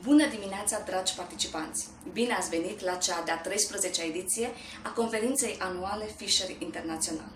Bună dimineața, dragi participanți! Bine ați venit la cea de-a 13-a ediție a conferinței anuale Fischer Internațional.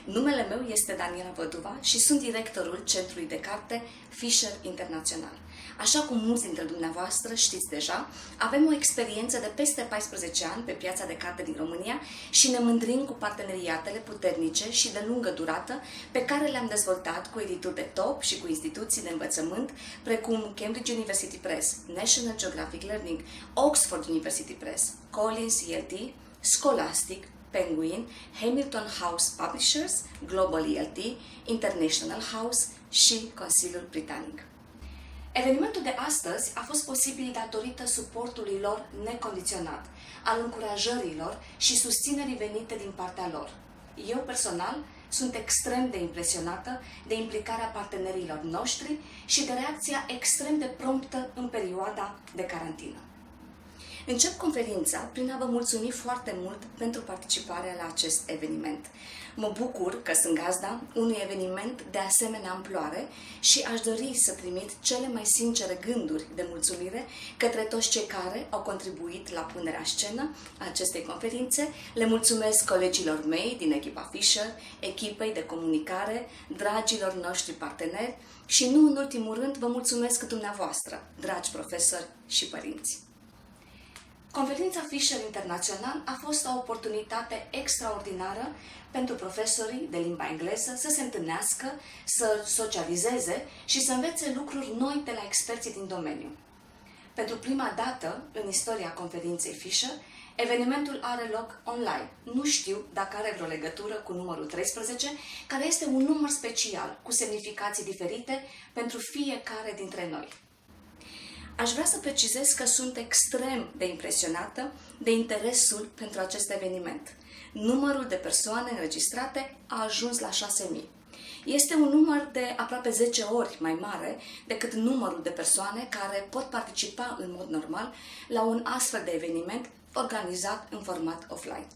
Numele meu este Daniela Văduva și sunt directorul Centrului de Carte Fischer Internațional. Așa cum mulți dintre dumneavoastră știți deja, avem o experiență de peste 14 ani pe piața de carte din România și ne mândrim cu parteneriatele puternice și de lungă durată pe care le-am dezvoltat cu edituri de top și cu instituții de învățământ precum Cambridge University Press, National Geographic Learning, Oxford University Press, Collins ELT, Scholastic, Penguin, Hamilton House Publishers, Global ELT, International House și Consiliul Britanic. Evenimentul de astăzi a fost posibil datorită suportului lor necondiționat, al încurajărilor și susținerii venite din partea lor. Eu, personal, sunt extrem de impresionată de implicarea partenerilor noștri și de reacția extrem de promptă în perioada de carantină. Încep conferința prin a vă mulțumi foarte mult pentru participarea la acest eveniment. Mă bucur că sunt gazda unui eveniment de asemenea amploare și aș dori să trimit cele mai sincere gânduri de mulțumire către toți cei care au contribuit la punerea în scenă a acestei conferințe. Le mulțumesc colegilor mei din echipa Fischer, echipei de comunicare, dragilor noștri parteneri și nu în ultimul rând vă mulțumesc dumneavoastră, dragi profesori și părinți. Conferința Fischer Internațional a fost o oportunitate extraordinară pentru profesorii de limba engleză să se întâlnească, să socializeze și să învețe lucruri noi de la experții din domeniu. Pentru prima dată în istoria conferinței Fischer, evenimentul are loc online. Nu știu dacă are vreo legătură cu numărul 13, care este un număr special cu semnificații diferite pentru fiecare dintre noi. Aș vrea să precizez că sunt extrem de impresionată de interesul pentru acest eveniment. Numărul de persoane înregistrate a ajuns la 6.000. Este un număr de aproape 10 ori mai mare decât numărul de persoane care pot participa în mod normal la un astfel de eveniment organizat în format offline.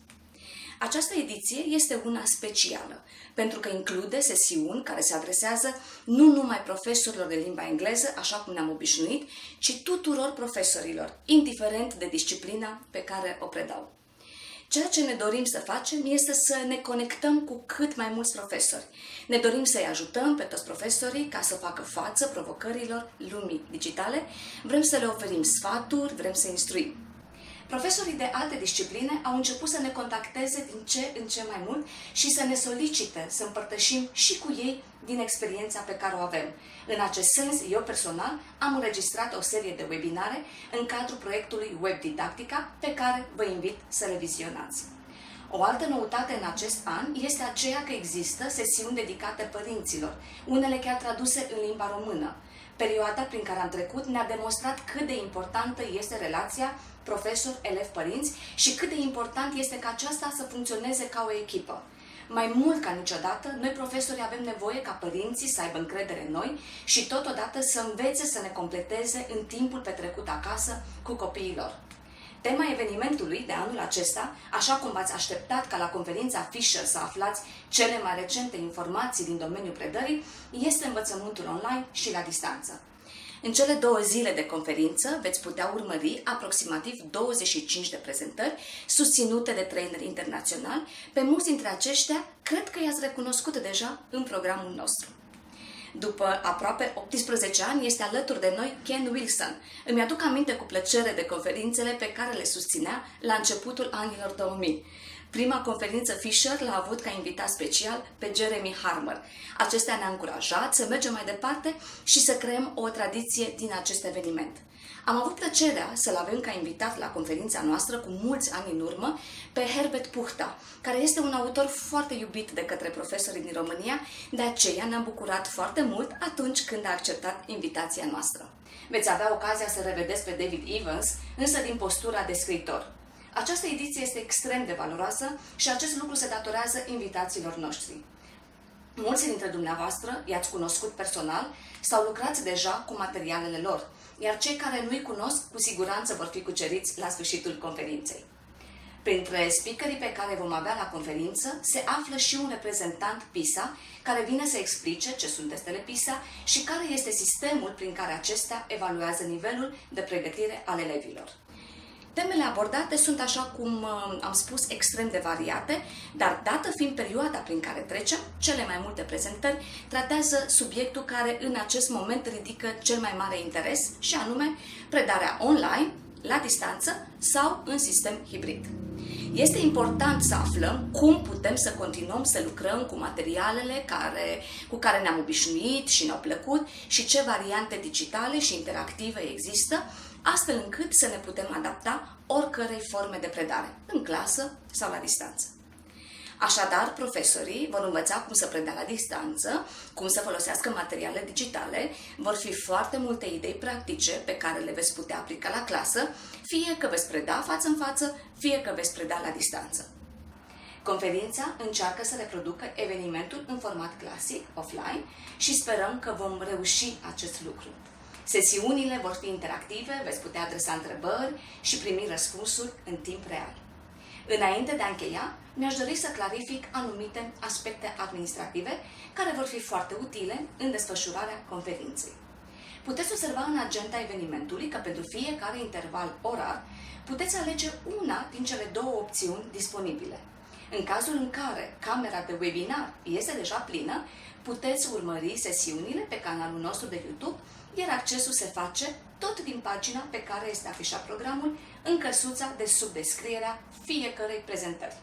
Această ediție este una specială, pentru că include sesiuni care se adresează nu numai profesorilor de limba engleză, așa cum ne-am obișnuit, ci tuturor profesorilor, indiferent de disciplina pe care o predau. Ceea ce ne dorim să facem este să ne conectăm cu cât mai mulți profesori. Ne dorim să-i ajutăm pe toți profesorii ca să facă față provocărilor lumii digitale, vrem să le oferim sfaturi, vrem să instruim. Profesorii de alte discipline au început să ne contacteze din ce în ce mai mult și să ne solicite să împărtășim și cu ei din experiența pe care o avem. În acest sens, eu personal am înregistrat o serie de webinare în cadrul proiectului Web Didactica, pe care vă invit să le vizionați. O altă noutate în acest an este aceea că există sesiuni dedicate părinților, unele chiar traduse în limba română. Perioada prin care am trecut ne-a demonstrat cât de importantă este relația profesor-elev-părinți și cât de important este ca aceasta să funcționeze ca o echipă. Mai mult ca niciodată, noi profesori avem nevoie ca părinții să aibă încredere în noi și totodată să învețe să ne completeze în timpul petrecut acasă cu copiii lor. Tema evenimentului de anul acesta, așa cum v-ați așteptat ca la conferința Fischer să aflați cele mai recente informații din domeniul predării, este învățământul online și la distanță. În cele 2 zile de conferință veți putea urmări aproximativ 25 de prezentări susținute de traineri internaționali. Pe mulți dintre aceștia, cred că i-ați recunoscut deja în programul nostru. După aproape 18 ani, este alături de noi Ken Wilson. Îmi aduc aminte cu plăcere de conferințele pe care le susținea la începutul anilor 2000. Prima conferință Fischer l-a avut ca invitat special pe Jeremy Harmer. Acesta ne-a încurajat să mergem mai departe și să creăm o tradiție din acest eveniment. Am avut plăcerea să-l avem ca invitat la conferința noastră cu mulți ani în urmă pe Herbert Puchta, care este un autor foarte iubit de către profesorii din România, de aceea ne-am bucurat foarte mult atunci când a acceptat invitația noastră. Veți avea ocazia să revedeți pe David Evans, însă din postura de scriitor. Această ediție este extrem de valoroasă și acest lucru se datorează invitațiilor noștri. Mulți dintre dumneavoastră i-ați cunoscut personal sau lucrați deja cu materialele lor, iar cei care nu-i cunosc cu siguranță vor fi cuceriți la sfârșitul conferinței. Printre speakerii pe care vom avea la conferință se află și un reprezentant PISA care vine să explice ce sunt testele PISA și care este sistemul prin care acestea evaluează nivelul de pregătire al elevilor. Temele abordate sunt, așa cum am spus, extrem de variate, dar dată fiind perioada prin care trecem, cele mai multe prezentări tratează subiectul care în acest moment ridică cel mai mare interes, și anume predarea online, la distanță sau în sistem hibrid. Este important să aflăm cum putem să continuăm să lucrăm cu materialele cu care ne-am obișnuit și ne-au plăcut și ce variante digitale și interactive există, astfel încât să ne putem adapta oricărei forme de predare, în clasă sau la distanță. Așadar, profesorii vor învăța cum să predea la distanță, cum să folosească materiale digitale, vor fi foarte multe idei practice pe care le veți putea aplica la clasă, fie că veți preda față în față, fie că veți preda la distanță. Conferința încearcă să reproducă evenimentul în format clasic, offline, și sperăm că vom reuși acest lucru. Sesiunile vor fi interactive, veți putea adresa întrebări și primi răspunsuri în timp real. Înainte de a încheia, mi-aș dori să clarific anumite aspecte administrative care vor fi foarte utile în desfășurarea conferinței. Puteți observa în agenda evenimentului că pentru fiecare interval orar puteți alege una din cele două opțiuni disponibile. În cazul în care camera de webinar este deja plină, puteți urmări sesiunile pe canalul nostru de YouTube, iar accesul se face tot din pagina pe care este afișat programul în căsuța de sub descrierea fiecărei prezentări.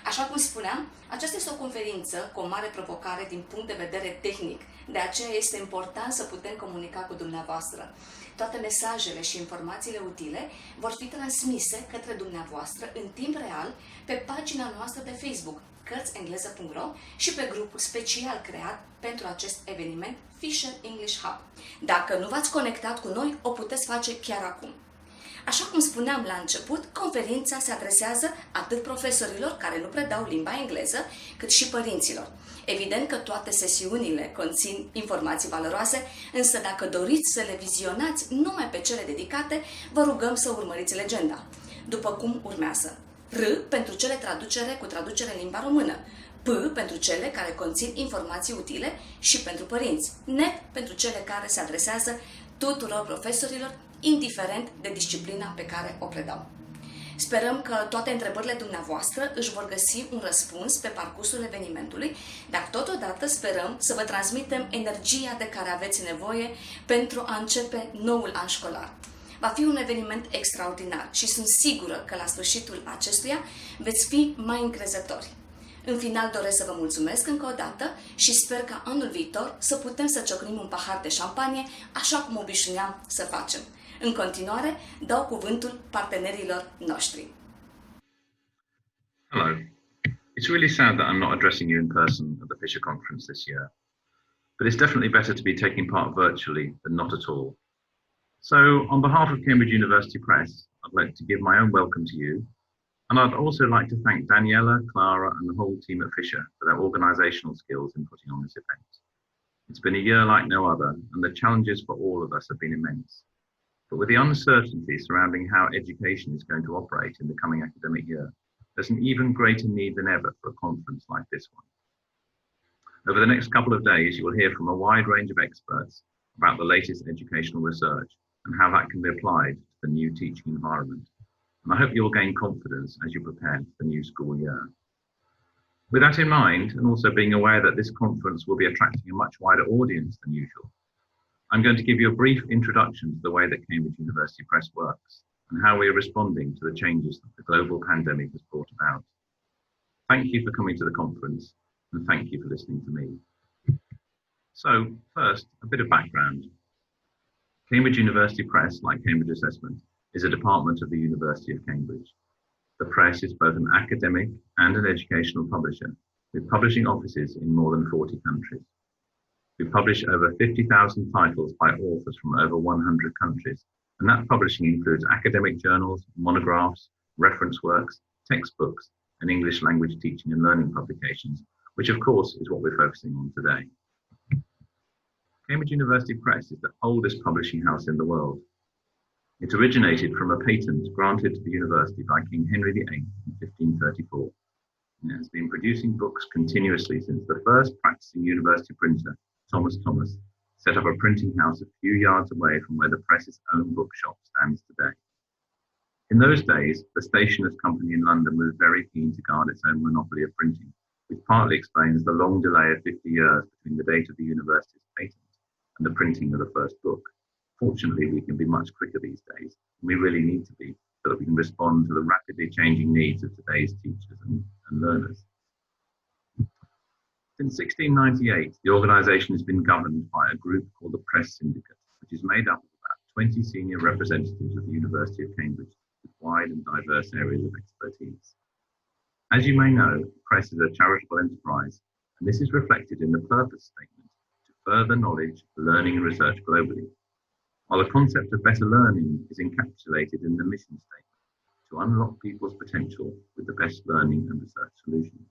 Așa cum spuneam, aceasta este o conferință cu o mare provocare din punct de vedere tehnic, de aceea este important să putem comunica cu dumneavoastră. Toate mesajele și informațiile utile vor fi transmise către dumneavoastră în timp real pe pagina noastră de Facebook, cărtsengleză.ro, și pe grupul special creat pentru acest eveniment, Fischer English Hub. Dacă nu v-ați conectat cu noi, o puteți face chiar acum. Așa cum spuneam la început, conferința se adresează atât profesorilor care nu predau limba engleză, cât și părinților. Evident că toate sesiunile conțin informații valoroase, însă dacă doriți să le vizionați numai pe cele dedicate, vă rugăm să urmăriți legenda. După cum urmează: R pentru cele cu traducere în limba română, P pentru cele care conțin informații utile și pentru părinți, NET pentru cele care se adresează tuturor profesorilor, indiferent de disciplina pe care o predau. Sperăm că toate întrebările dumneavoastră își vor găsi un răspuns pe parcursul evenimentului, dar totodată sperăm să vă transmitem energia de care aveți nevoie pentru a începe noul an școlar. Va fi un eveniment extraordinar și sunt sigură că la sfârșitul acestuia veți fi mai încrezători. În final doresc să vă mulțumesc încă o dată și sper ca anul viitor să putem să ciocnim un pahar de șampanie, așa cum obișnuiam să facem. În continuare, dau cuvântul partenerilor noștri. Hello. It's really sad that I'm not addressing you in person at the Fischer conference this year, but it's definitely better to be taking part virtually than not at all. So, on behalf of Cambridge University Press, I'd like to give my own welcome to you, and I'd also like to thank Daniela, Clara, and the whole team at Fischer for their organisational skills in putting on this event. It's been a year like no other, and the challenges for all of us have been immense. But with the uncertainty surrounding how education is going to operate in the coming academic year, there's an even greater need than ever for a conference like this one. Over the next couple of days, you will hear from a wide range of experts about the latest educational research and how that can be applied to the new teaching environment. And I hope you'll gain confidence as you prepare for the new school year. With that in mind, and also being aware that this conference will be attracting a much wider audience than usual, I'm going to give you a brief introduction to the way that Cambridge University Press works and how we are responding to the changes that the global pandemic has brought about. Thank you for coming to the conference, and thank you for listening to me. So, first, a bit of background. Cambridge University Press, like Cambridge Assessment, is a department of the University of Cambridge. The press is both an academic and an educational publisher, with publishing offices in more than 40 countries. We publish over 50,000 titles by authors from over 100 countries, and that publishing includes academic journals, monographs, reference works, textbooks, and English language teaching and learning publications, which of course is what we're focusing on today. Cambridge University Press is the oldest publishing house in the world. It originated from a patent granted to the university by King Henry VIII in 1534, and it has been producing books continuously since the first practicing university printer, Thomas Thomas, set up a printing house a few yards away from where the press's own bookshop stands today. In those days, the Stationers' Company in London was very keen to guard its own monopoly of printing, which partly explains the long delay of 50 years between the date of the university's patent and the printing of the first book. Fortunately, we can be much quicker these days, and we really need to be, so that we can respond to the rapidly changing needs of today's teachers and learners. Since 1698, the organisation has been governed by a group called the Press Syndicate, which is made up of about 20 senior representatives of the University of Cambridge with wide and diverse areas of expertise. As you may know, the Press is a charitable enterprise, and this is reflected in the purpose statement: to further knowledge, learning and research globally. While the concept of better learning is encapsulated in the mission statement: to unlock people's potential with the best learning and research solutions.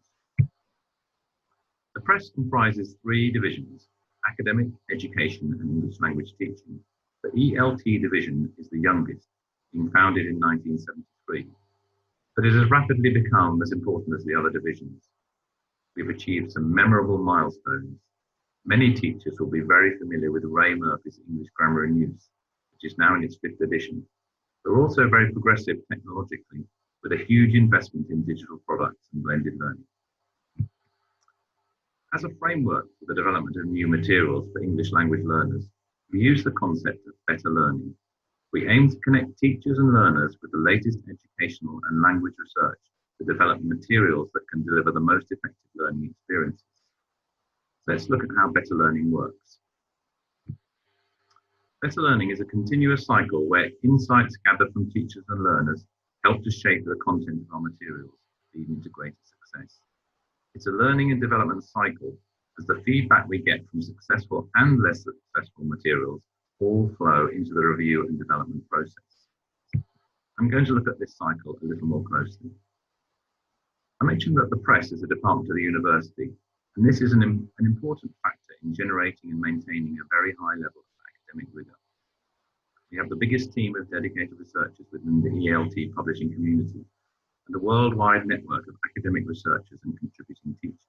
The Press comprises 3 divisions: academic, education and English language teaching. The ELT division is the youngest, being founded in 1973, but it has rapidly become as important as the other divisions. We've achieved some memorable milestones. Many teachers will be very familiar with Ray Murphy's English Grammar and Use, which is now in its 5th edition. We're also very progressive technologically, with a huge investment in digital products and blended learning. As a framework for the development of new materials for English language learners, we use the concept of better learning. We aim to connect teachers and learners with the latest educational and language research to develop materials that can deliver the most effective learning experiences. Let's look at how better learning works. Better learning is a continuous cycle where insights gathered from teachers and learners help to shape the content of our materials, leading to greater success. It's a learning and development cycle, as the feedback we get from successful and less successful materials all flow into the review and development process. I'm going to look at this cycle a little more closely. I mentioned that the Press is a department of the university, and this is an important factor in generating and maintaining a very high level of academic rigor. We have the biggest team of dedicated researchers within the ELT publishing community, and a worldwide network of academic researchers and contributing teachers.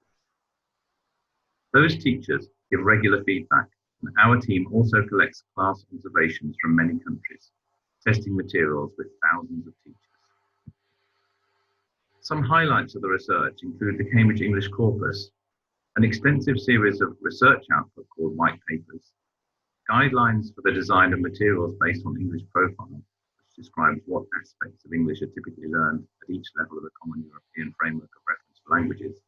Those teachers give regular feedback, and our team also collects class observations from many countries, testing materials with thousands of teachers. Some highlights of the research include the Cambridge English Corpus, an extensive series of research output called white papers, guidelines for the design of materials based on English profile, which describes what aspects of English are typically learned at each level of the Common European Framework of Reference for Languages,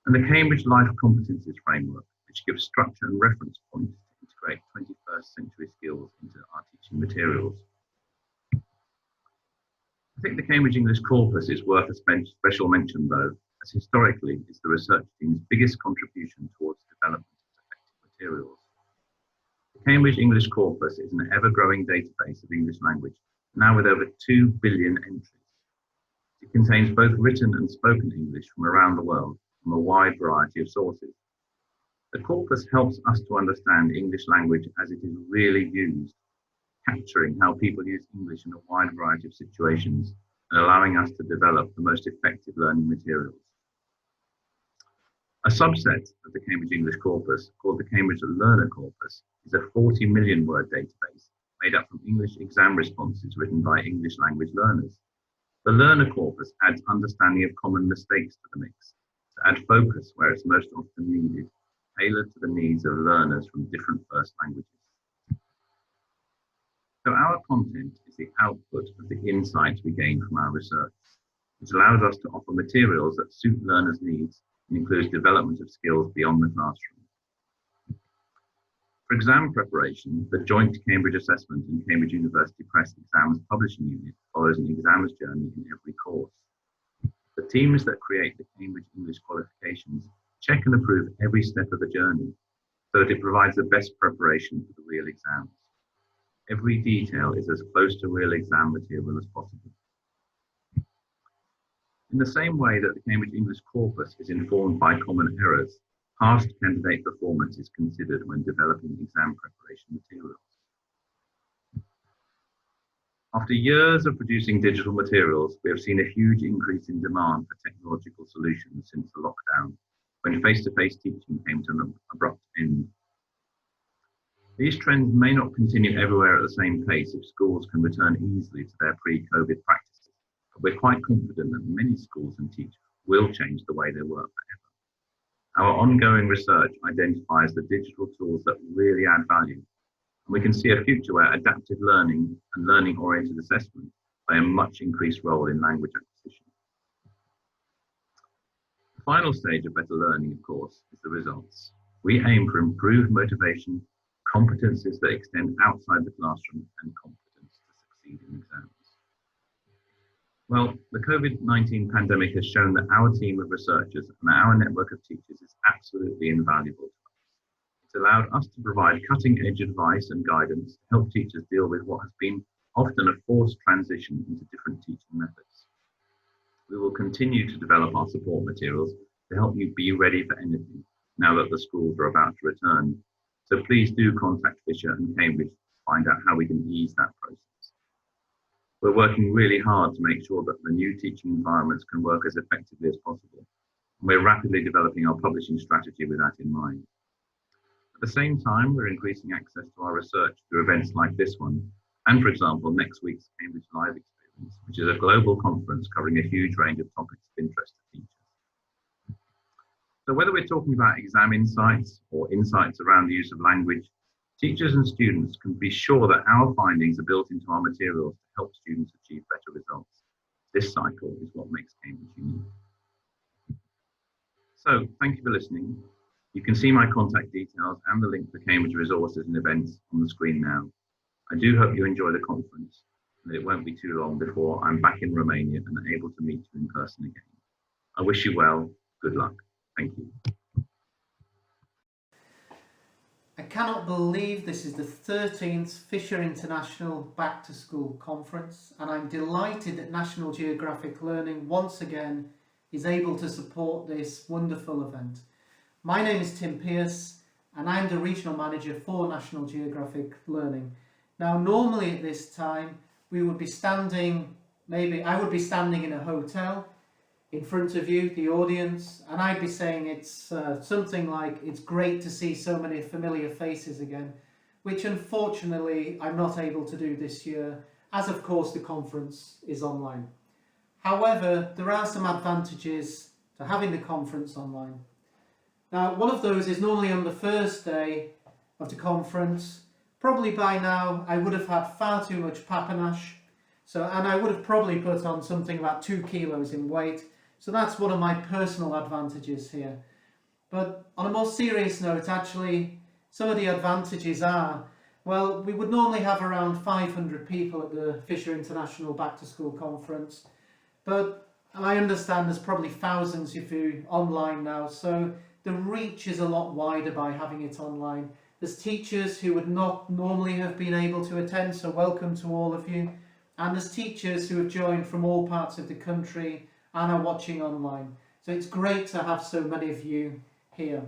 and the Cambridge Life Competencies Framework, which gives structure and reference points to integrate 21st century skills into our teaching materials. I think the Cambridge English Corpus is worth a special mention, though, as historically it's the research team's biggest contribution towards the development of effective materials. The Cambridge English Corpus is an ever-growing database of English language, now with over 2 billion entries. It contains both written and spoken English from around the world, from a wide variety of sources. The corpus helps us to understand English language as it is really used, capturing how people use English in a wide variety of situations and allowing us to develop the most effective learning materials. A subset of the Cambridge English Corpus, called the Cambridge Learner Corpus, is a 40 million word database made up from English exam responses written by English language learners. The Learner Corpus adds understanding of common mistakes to the mix, to add focus where it's most often needed, tailored to the needs of learners from different first languages. So our content is the output of the insights we gain from our research, which allows us to offer materials that suit learners' needs and includes development of skills beyond the classroom. For exam preparation, the joint Cambridge Assessment and Cambridge University Press Exams Publishing Unit follows an exams journey in every course. The teams that create the Cambridge English qualifications check and approve every step of the journey so that it provides the best preparation for the real exams. Every detail is as close to real exam material as possible. In the same way that the Cambridge English Corpus is informed by common errors, past candidate performance is considered when developing exam preparation materials. After years of producing digital materials, we have seen a huge increase in demand for technological solutions since the lockdown, when face-to-face teaching came to an abrupt end. These trends may not continue everywhere at the same pace if schools can return easily to their pre-COVID practices, but we're quite confident that many schools and teachers will change the way they work forever. Our ongoing research identifies the digital tools that really add value, and we can see a future where adaptive learning and learning-oriented assessment play a much increased role in language acquisition. The final stage of better learning, of course, is the results. We aim for improved motivation, competencies that extend outside the classroom, and competence to succeed in exams. Well, the COVID-19 pandemic has shown that our team of researchers and our network of teachers is absolutely invaluable to us. It's allowed us to provide cutting-edge advice and guidance to help teachers deal with what has been often a forced transition into different teaching methods. We will continue to develop our support materials to help you be ready for anything now that the schools are about to return. So please do contact Fischer and Cambridge to find out how we can ease that process. We're working really hard to make sure that the new teaching environments can work as effectively as possible. And we're rapidly developing our publishing strategy with that in mind. At the same time, we're increasing access to our research through events like this one, and for example, next week's Cambridge Live Experience, which is a global conference covering a huge range of topics of interest to teachers. So whether we're talking about exam insights or insights around the use of language, teachers and students can be sure that our findings are built into our materials to help students achieve better results. This cycle is what makes Cambridge unique. So thank you for listening. You can see my contact details and the link to Cambridge resources and events on the screen now. I do hope you enjoy the conference, and it won't be too long before I'm back in Romania and able to meet you in person again. I wish you well. Good luck. Thank you. I cannot believe this is the 13th Fischer International Back to School Conference, and I'm delighted that National Geographic Learning once again is able to support this wonderful event. My name is Tim Pearce and I'm the Regional Manager for National Geographic Learning. Now normally at this time we would be standing, I would be standing in a hotel in front of you, the audience, and I'd be saying it's something like, it's great to see so many familiar faces again, which unfortunately I'm not able to do this year, as of course the conference is online. However, there are some advantages to having the conference online. Now, one of those is normally on the first day of the conference. Probably by now I would have had far too much papanache, and I would have probably put on something about 2 kilos in weight. So that's one of my personal advantages here. But on a more serious note, actually, some of the advantages are, well, we would normally have around 500 people at the Fischer International Back to School Conference, but I understand there's probably thousands of you online now, so the reach is a lot wider by having it online. There's teachers who would not normally have been able to attend, so welcome to all of you. And there's teachers who have joined from all parts of the country and are watching online. So it's great to have so many of you here.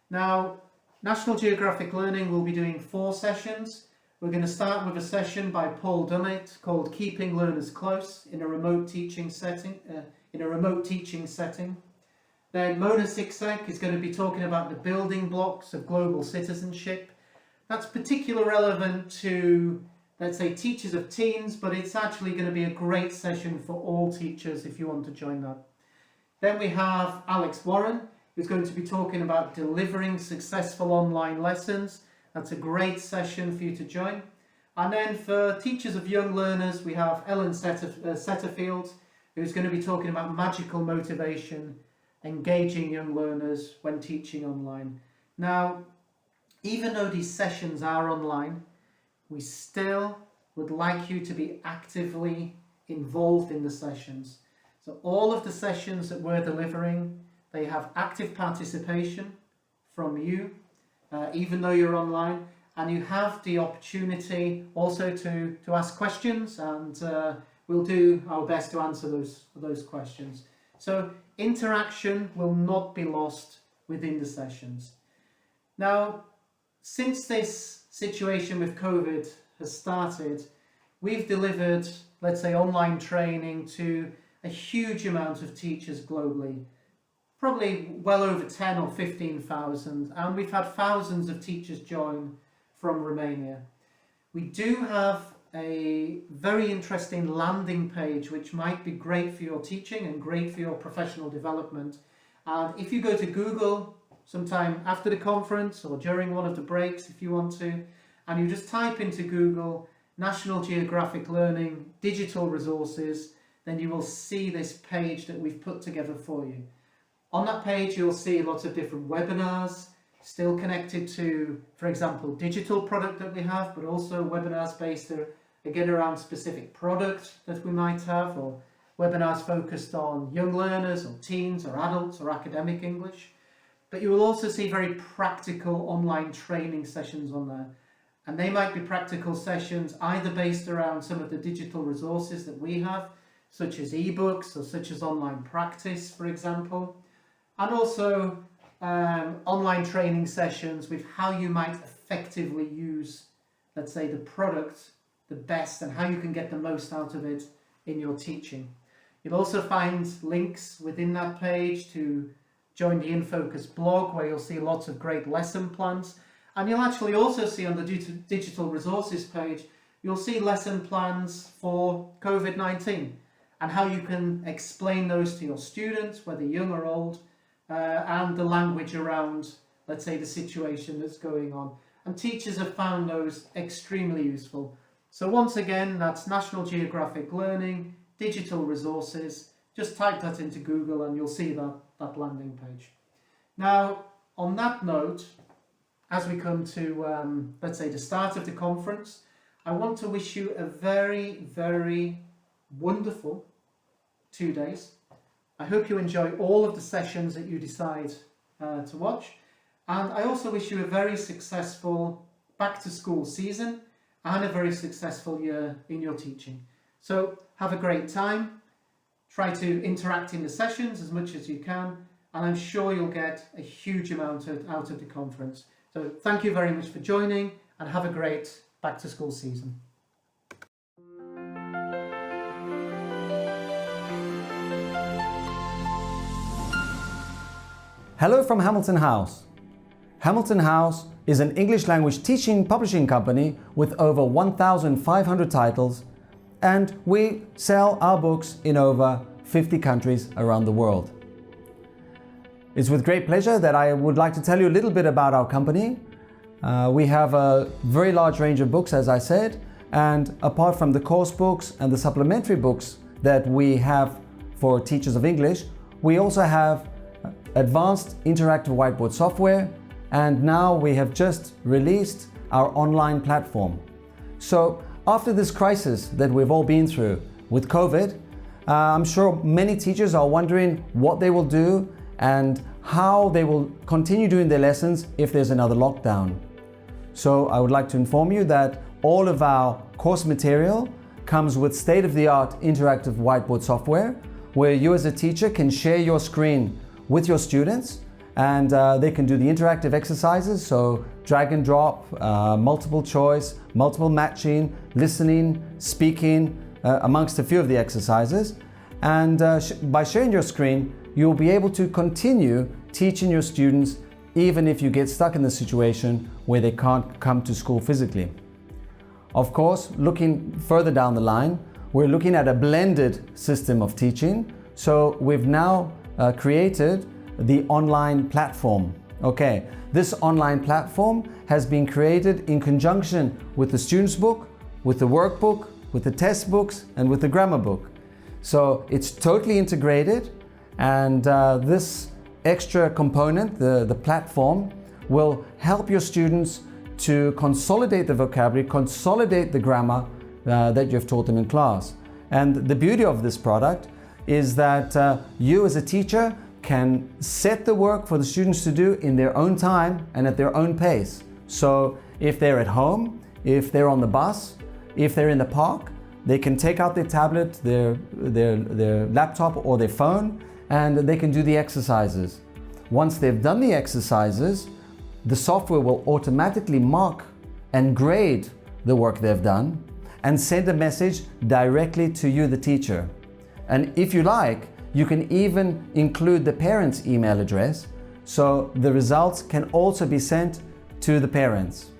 Now, National Geographic Learning will be doing 4 sessions. We're going to start with a session by Paul Dummett called Keeping Learners Close in a Remote Teaching Setting. Then Mona Siksek is going to be talking about the building blocks of global citizenship. That's particularly relevant to, let's say, teachers of teens, but it's actually going to be a great session for all teachers if you want to join that. Then we have Alex Warren, who's going to be talking about delivering successful online lessons. That's a great session for you to join. And then for teachers of young learners, we have Ellen Setterfield, who's going to be talking about magical motivation, engaging young learners when teaching online. Now, even though these sessions are online, we still would like you to be actively involved in the sessions. So all of the sessions that we're delivering, they have active participation from you, even though you're online, and you have the opportunity also to ask questions, and we'll do our best to answer those questions. So interaction will not be lost within the sessions. Now, since this situation with COVID has started, we've delivered, let's say, online training to a huge amount of teachers globally, probably well over 10 or 15,000, and we've had thousands of teachers join from Romania. We do have a very interesting landing page which might be great for your teaching and great for your professional development. And if you go to Google sometime after the conference or during one of the breaks if you want to, and you just type into Google National Geographic Learning digital resources, then you will see this page that we've put together for you. On that page you'll see lots of different webinars, still connected to, for example, digital product that we have, but also webinars based again around specific product that we might have, or webinars focused on young learners or teens or adults or academic English. But you will also see very practical online training sessions on there. And they might be practical sessions either based around some of the digital resources that we have, such as ebooks or such as online practice, for example, and also online training sessions with how you might effectively use, let's say, the product the best and how you can get the most out of it in your teaching. You'll also find links within that page to join the InFocus blog, where you'll see lots of great lesson plans. And you'll actually also see on the digital resources page, you'll see lesson plans for COVID-19 and how you can explain those to your students, whether young or old, and the language around, let's say, the situation that's going on. And teachers have found those extremely useful. So once again, that's National Geographic Learning, digital resources. Just type that into Google and you'll see that landing page. Now, on that note, as we come to, let's say, the start of the conference, I want to wish you a very, very wonderful 2 days. I hope you enjoy all of the sessions that you decide to watch. And I also wish you a very successful back-to-school season and a very successful year in your teaching. So have a great time. Try to interact in the sessions as much as you can, and I'm sure you'll get a huge amount out of the conference. So thank you very much for joining, and have a great back-to-school season. Hello from Hamilton House. Hamilton House is an English language teaching publishing company with over 1,500 titles, and we sell our books in over 50 countries around the world. It's with great pleasure that I would like to tell you a little bit about our company. We have a very large range of books, as I said, and apart from the course books and the supplementary books that we have for teachers of English, we also have advanced interactive whiteboard software, and now we have just released our online platform. So after this crisis that we've all been through with COVID, I'm sure many teachers are wondering what they will do and how they will continue doing their lessons if there's another lockdown. So I would like to inform you that all of our course material comes with state-of-the-art interactive whiteboard software, where you as a teacher can share your screen with your students, and they can do the interactive exercises, so drag and drop, multiple choice, multiple matching, listening, speaking, amongst a few of the exercises. And by sharing your screen, you'll be able to continue teaching your students even if you get stuck in the situation where they can't come to school physically. Of course, looking further down the line, we're looking at a blended system of teaching. So we've now created the online platform. Okay, this online platform has been created in conjunction with the student's book, with the workbook, with the test books, and with the grammar book. So it's totally integrated, and this extra component, the platform, will help your students to consolidate the vocabulary, consolidate the grammar that you've taught them in class. And the beauty of this product is that you as a teacher can set the work for the students to do in their own time and at their own pace. So if they're at home, if they're on the bus, if they're in the park, they can take out their tablet, their laptop or their phone, and they can do the exercises. Once they've done the exercises, the software will automatically mark and grade the work they've done, and send a message directly to you, the teacher. And if you like, you can even include the parent's email address, so the results can also be sent to the parents.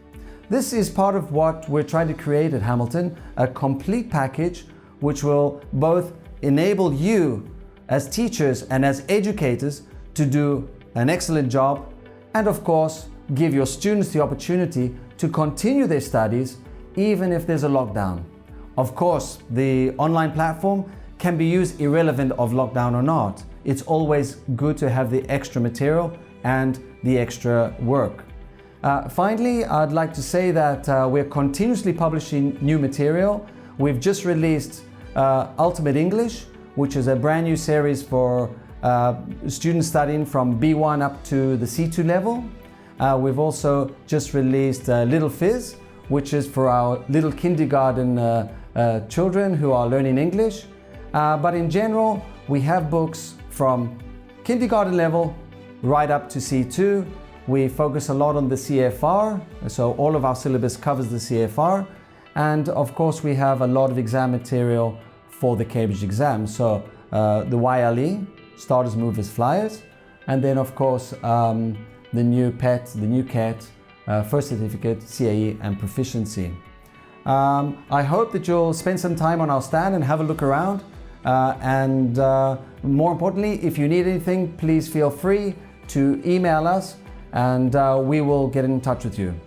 This is part of what we're trying to create at Hamilton, a complete package which will both enable you as teachers and as educators to do an excellent job, and of course give your students the opportunity to continue their studies even if there's a lockdown. Of course, the online platform can be used irrelevant of lockdown or not. It's always good to have the extra material and the extra work. Finally, I'd like to say that we're continuously publishing new material. We've just released Ultimate English, which is a brand new series for students studying from B1 up to the C2 level. We've also just released Little Fizz, which is for our little kindergarten children who are learning English. But in general, we have books from kindergarten level right up to C2. We focus a lot on the CFR, so all of our syllabus covers the CFR. And of course, we have a lot of exam material for the Cambridge exam. So the YLE, Starters, Movers, Flyers. And then of course, the new PET, the new CAT, First Certificate, CAE and Proficiency. I hope that you'll spend some time on our stand and have a look around. More importantly, if you need anything, please feel free to email us and we will get in touch with you.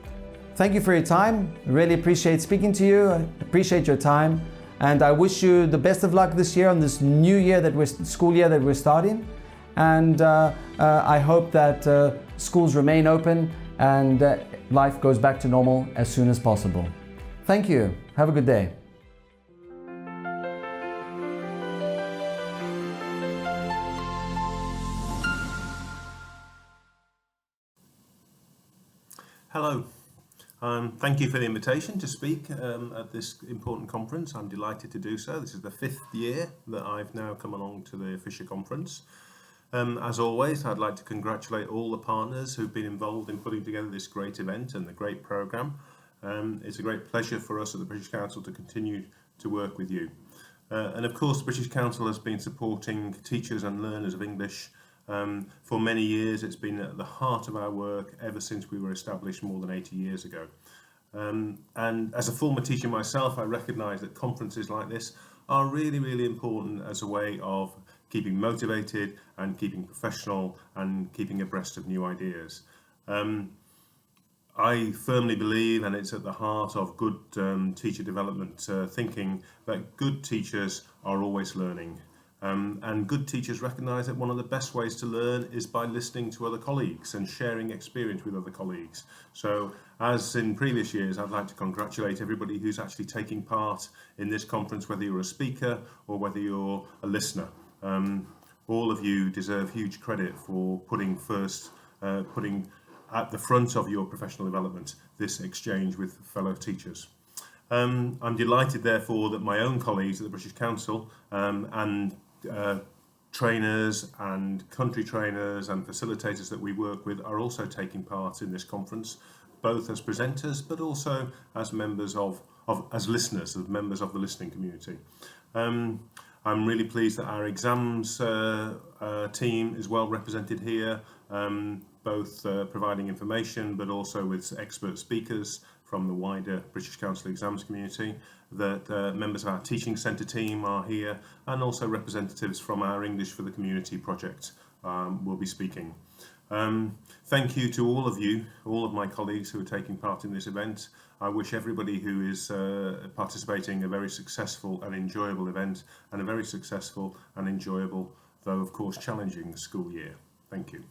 Thank you for your time. Really appreciate speaking to you. I appreciate your time. And I wish you the best of luck this year on this new year school year that we're starting. And I hope that schools remain open and life goes back to normal as soon as possible. Thank you. Have a good day. Hello. Thank you for the invitation to speak at this important conference. I'm delighted to do so. This is the 5th year that I've now come along to the Fischer conference. As always, I'd like to congratulate all the partners who've been involved in putting together this great event and the great programme. It's a great pleasure for us at the British Council to continue to work with you. And of course, the British Council has been supporting teachers and learners of English for many years. It's been at the heart of our work ever since we were established more than 80 years ago. And as a former teacher myself, I recognise that conferences like this are really, really important as a way of keeping motivated and keeping professional and keeping abreast of new ideas. I firmly believe, and it's at the heart of good teacher development thinking, that good teachers are always learning. And good teachers recognise that one of the best ways to learn is by listening to other colleagues and sharing experience with other colleagues. So, as in previous years, I'd like to congratulate everybody who's actually taking part in this conference, whether you're a speaker or whether you're a listener. All of you deserve huge credit for putting at the front of your professional development this exchange with fellow teachers. I'm delighted, therefore, that my own colleagues at the British Council and trainers and country trainers and facilitators that we work with are also taking part in this conference, both as presenters but also as members as listeners, as members of the listening community. I'm really pleased that our exams team is well represented here, both providing information but also with expert speakers from the wider British Council exams community, that members of our teaching centre team are here, and also representatives from our English for the Community project will be speaking. Thank you to all of you, all of my colleagues who are taking part in this event. I wish everybody who is participating a very successful and enjoyable event, and a very successful and enjoyable, though of course challenging, school year. Thank you.